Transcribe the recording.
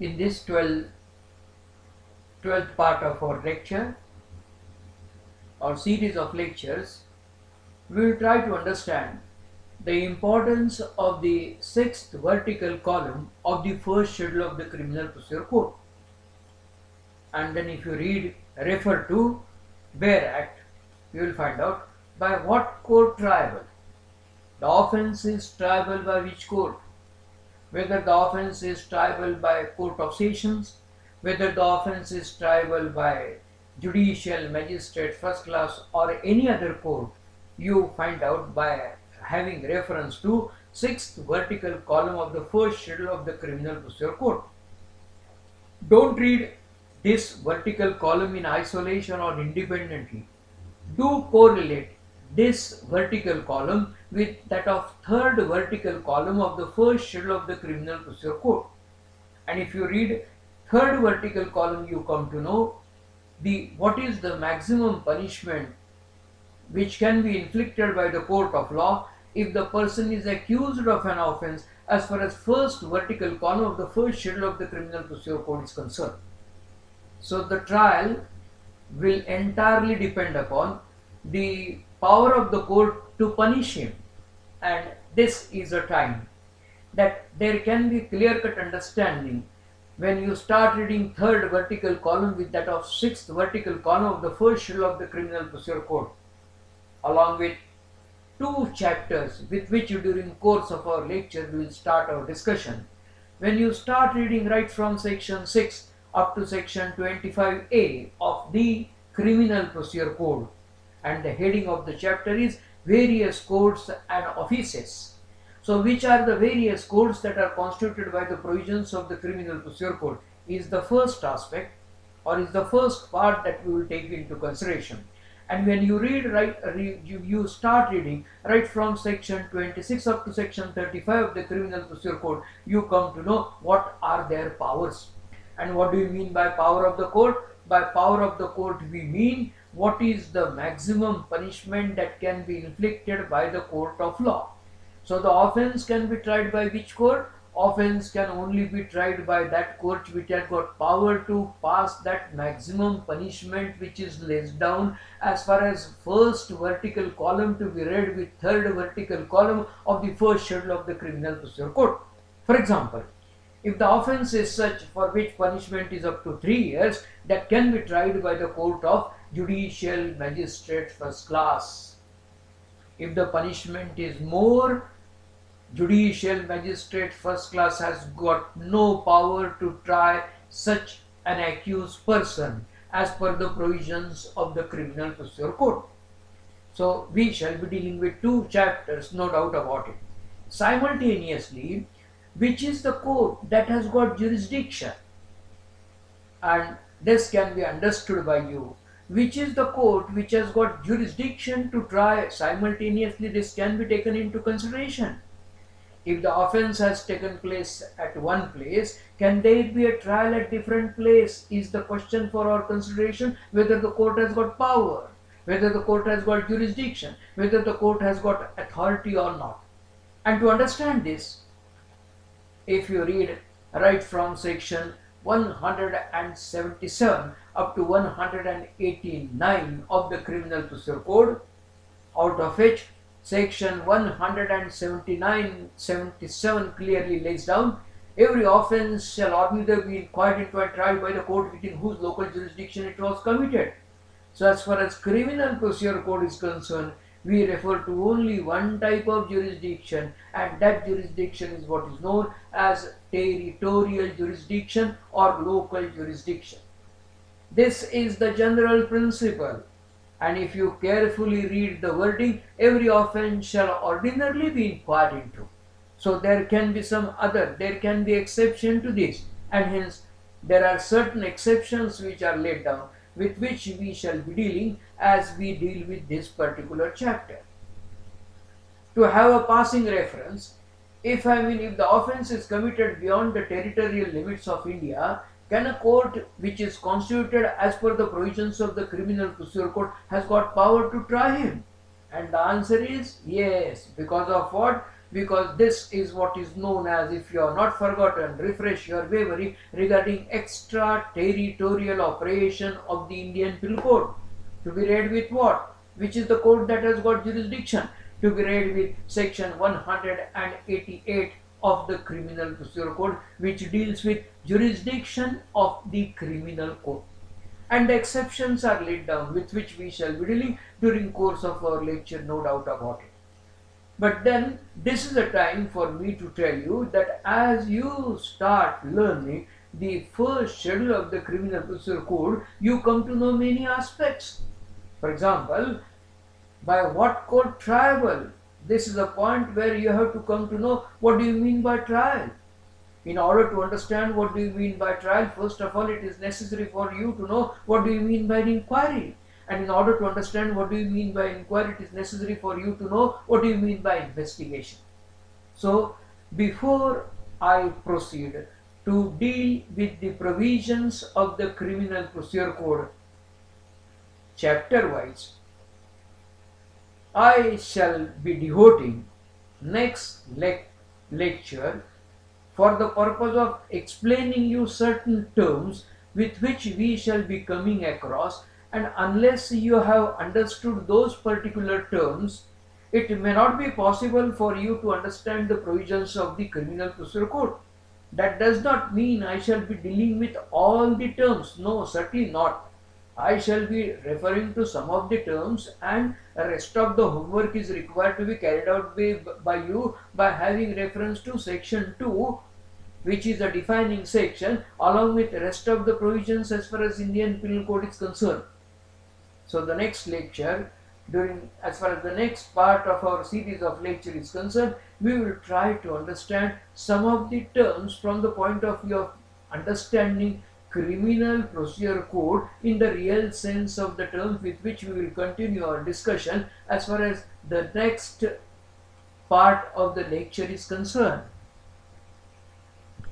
In this 12th part of our lecture or series of lectures, we will try to understand the importance of the sixth vertical column of the first schedule of the Criminal Procedure Code. And then if you refer to Where Act, you will find out by what court triable. The offence is triable by which court? Whether the offence is triable by Court of Sessions, whether the offence is triable by Judicial Magistrate First Class or any other court, you find out by having reference to sixth vertical column of the first schedule of the Criminal Procedure Code. Don't read this vertical column in isolation or independently. Do correlate this vertical column with that of third vertical column of the first schedule of the Criminal Procedure Code. And if you read third vertical column, you come to know what is the maximum punishment which can be inflicted by the court of law if the person is accused of an offence as far as first vertical column of the first schedule of the Criminal Procedure Code is concerned. So the trial will entirely depend upon the power of the court to punish him, and this is a time that there can be clear-cut understanding when you start reading third vertical column with that of sixth vertical column of the first schedule of the Criminal Procedure Code, along with two chapters with which during course of our lecture we will start our discussion. When you start reading right from section 6 up to section 25A of the Criminal Procedure Code, and the heading of the chapter is various courts and offices. So which are the various courts that are constituted by the provisions of the Criminal Procedure Code is the first aspect, or is the first part that we will take into consideration. And when you you start reading right from section 26 up to section 35 of the Criminal Procedure Code, you come to know what are their powers. And what do you mean by power of the court? By power of the court we mean what is the maximum punishment that can be inflicted by the court of law. So the offence can be tried by which court? Offence can only be tried by that court which has got power to pass that maximum punishment which is laid down as far as first vertical column to be read with third vertical column of the first schedule of the Criminal Procedure Code. For example, if the offence is such for which punishment is up to 3 years, that can be tried by the court of Judicial Magistrate First Class. If the punishment is more, Judicial Magistrate First Class has got no power to try such an accused person as per the provisions of the Criminal Procedure Code. So we shall be dealing with two chapters, no doubt about it. Simultaneously, which is the court that has got jurisdiction? And this can be understood by you. Which is the court which has got jurisdiction to try? Simultaneously, this can be taken into consideration. If the offence has taken place at one place, can there be a trial at different place? Is the question for our consideration, whether the court has got power, whether the court has got jurisdiction, whether the court has got authority or not. And to understand this, if you read right from section 177 up to 189 of the Criminal Procedure Code, out of which section 177 clearly lays down, every offence shall either be inquired into and tried by the court within whose local jurisdiction it was committed. So as far as Criminal Procedure Code is concerned, we refer to only one type of jurisdiction, and that jurisdiction is what is known as territorial jurisdiction or local jurisdiction. This is the general principle, and if you carefully read the wording, every offence shall ordinarily be inquired into. So there can be there can be exception to this, and hence there are certain exceptions which are laid down, with which we shall be dealing as we deal with this particular chapter. To have a passing reference, if the offence is committed beyond the territorial limits of India, can a court which is constituted as per the provisions of the Criminal Procedure Code has got power to try him? And the answer is yes. Because of what? because this is what is known as, if you are not forgotten, refresh your memory regarding extraterritorial operation of the Indian Penal Code. To be read with what? Which is the code that has got jurisdiction? To be read with section 188 of the Criminal Procedure Code, which deals with jurisdiction of the criminal code. And the exceptions are laid down, with which we shall be dealing during course of our lecture, no doubt about it. But then this is a time for me to tell you that as you start learning the first schedule of the Criminal Procedure Code, you come to know many aspects. For example, by what code triable? This is a point where you have to come to know what do you mean by trial. In order to understand what do you mean by trial, first of all, it is necessary for you to know what do you mean by an inquiry. And in order to understand what do you mean by inquiry, it is necessary for you to know what do you mean by investigation. So, before I proceed to deal with the provisions of the Criminal Procedure Code, chapter-wise, I shall be devoting next lecture for the purpose of explaining you certain terms with which we shall be coming across, and unless you have understood those particular terms, it may not be possible for you to understand the provisions of the Criminal Procedure Code. That does not mean I shall be dealing with all the terms. No, certainly not. I shall be referring to some of the terms, and the rest of the homework is required to be carried out by you by having reference to section 2, which is the defining section, along with the rest of the provisions as far as Indian Penal Code is concerned. So the next lecture, as far as the next part of our series of lecture is concerned, we will try to understand some of the terms from the point of view of understanding Criminal Procedure Code in the real sense of the term, with which we will continue our discussion as far as the next part of the lecture is concerned.